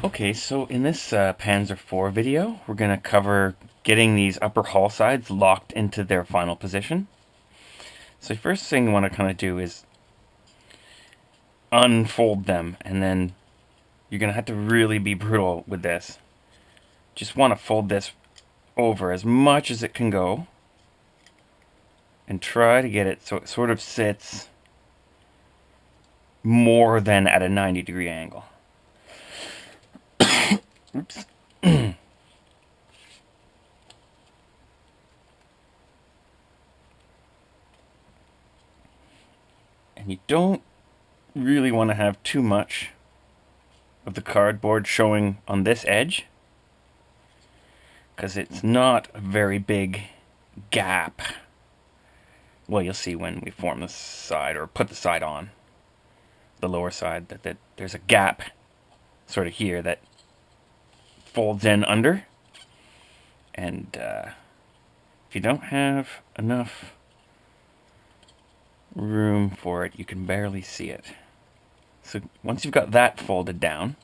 Okay, so in this Panzer IV video, we're going to cover getting these upper hull sides locked into their final position. So the first thing you want to kind of do is unfold them, and then you're going to have to really be brutal with this. Just want to fold this over as much as it can go, and try to get it so it sort of sits more than at a 90-degree angle. Oops. And you don't really want to have too much of the cardboard showing on this edge, because it's not a very big gap. Well, you'll see when we form the side or put the side on, the lower side, that there's a gap sort of here that folds in under. And if you don't have enough room for it, you can barely see it. So once you've got that folded down,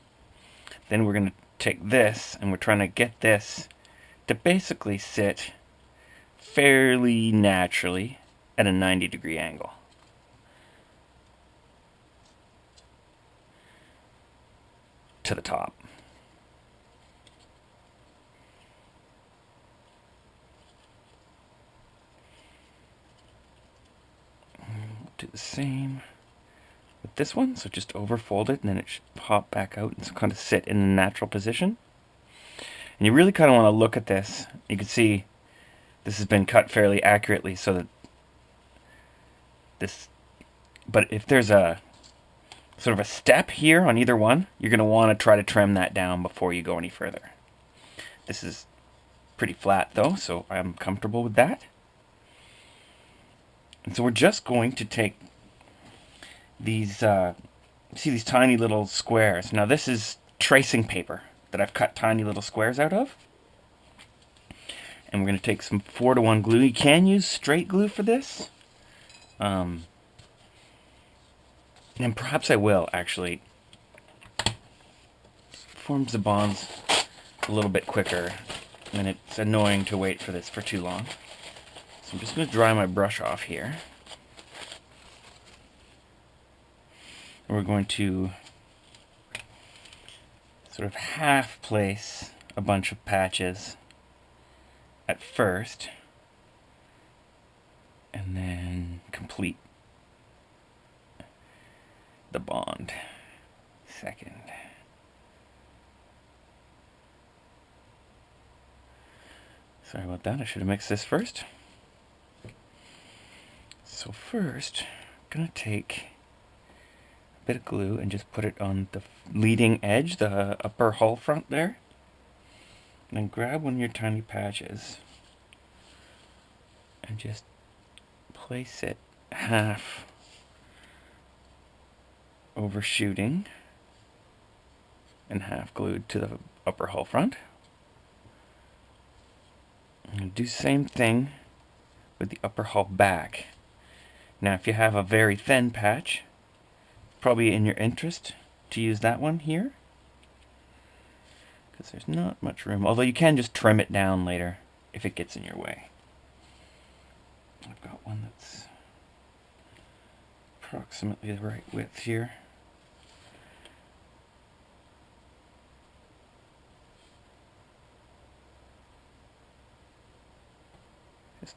then we're going to take this, and we're trying to get this to basically sit fairly naturally at a 90-degree angle. To the top. Do the same with this one, so just overfold it, and then it should pop back out and kind of sit in a natural position. And you really kind of want to look at this. You can see this has been cut fairly accurately, so that this, but if there's a sort of a step here on either one, you're going to want to try to trim that down before you go any further. This is pretty flat though, so I'm comfortable with that. And so we're just going to take these, see these tiny little squares. Now this is tracing paper that I've cut tiny little squares out of. And we're going to take some 4-to-1 glue. You can use straight glue for this. And perhaps I will, actually. Forms the bonds a little bit quicker, and it's annoying to wait for this for too long. So I'm just going to dry my brush off here. And we're going to sort of half place a bunch of patches at first, and then complete the bond second. Sorry about that, I should have mixed this first. So first, I'm going to take a bit of glue and just put it on the leading edge, the upper hull front there. And then grab one of your tiny patches and just place it half overshooting and half glued to the upper hull front. And do the same thing with the upper hull back. Now if you have a very thin patch, probably in your interest to use that one here, because there's not much room, although you can just trim it down later if it gets in your way. I've got one that's approximately the right width here. Just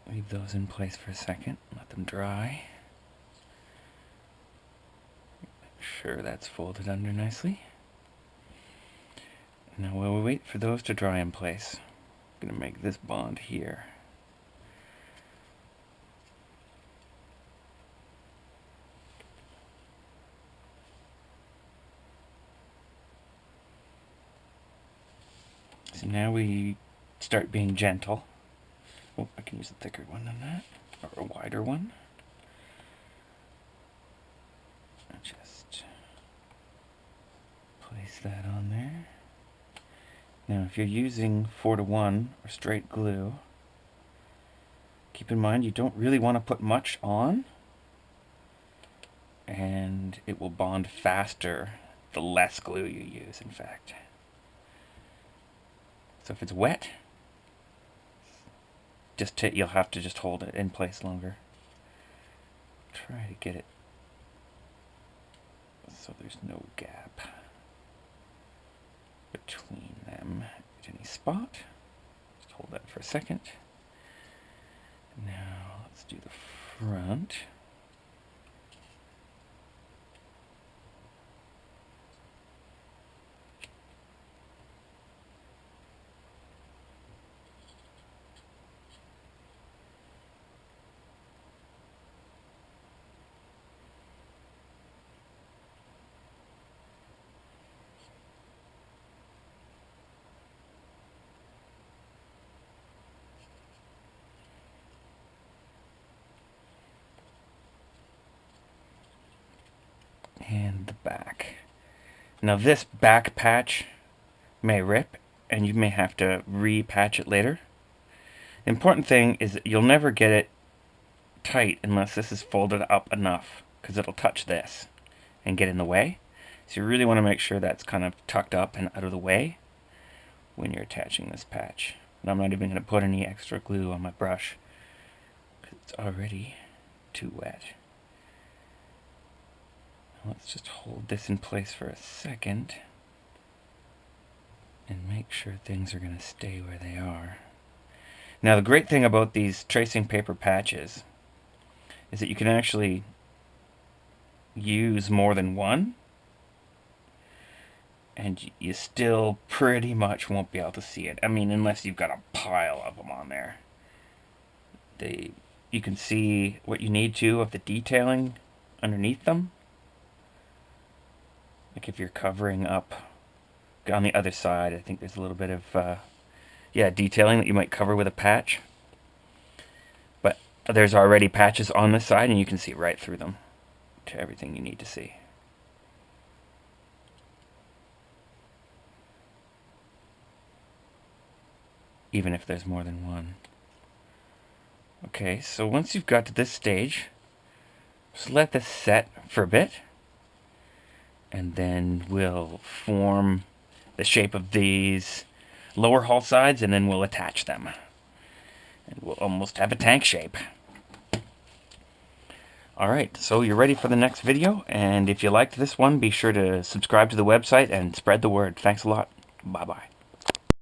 leave those in place for a second, let them dry. Make sure that's folded under nicely. Now while we wait for those to dry in place, I'm going to make this bond here. So now we start being gentle. Oh, I can use a thicker one than that, or a wider one. Just place that on there. Now if you're using 4-to-1 or straight glue, keep in mind you don't really want to put much on, and it will bond faster the less glue you use, in fact. So if it's wet, you'll have to just hold it in place longer. Try to get it so there's no gap between them at any spot. Just hold that for a second. Now let's do the front. And the back. Now this back patch may rip and you may have to re-patch it later. The important thing is that you'll never get it tight unless this is folded up enough, because it'll touch this and get in the way. So you really want to make sure that's kind of tucked up and out of the way when you're attaching this patch. And I'm not even going to put any extra glue on my brush because it's already too wet. Let's just hold this in place for a second and make sure things are going to stay where they are. Now the great thing about these tracing paper patches is that you can actually use more than one, and you still pretty much won't be able to see it. I mean, unless you've got a pile of them on there. You can see what you need to of the detailing underneath them. Like if you're covering up on the other side, I think there's a little bit of detailing that you might cover with a patch. But there's already patches on this side and you can see right through them to everything you need to see. Even if there's more than one. Okay, so once you've got to this stage, just let this set for a bit. And then we'll form the shape of these lower hull sides, and then we'll attach them. And we'll almost have a tank shape. Alright, so you're ready for the next video, and if you liked this one, be sure to subscribe to the website and spread the word. Thanks a lot. Bye-bye.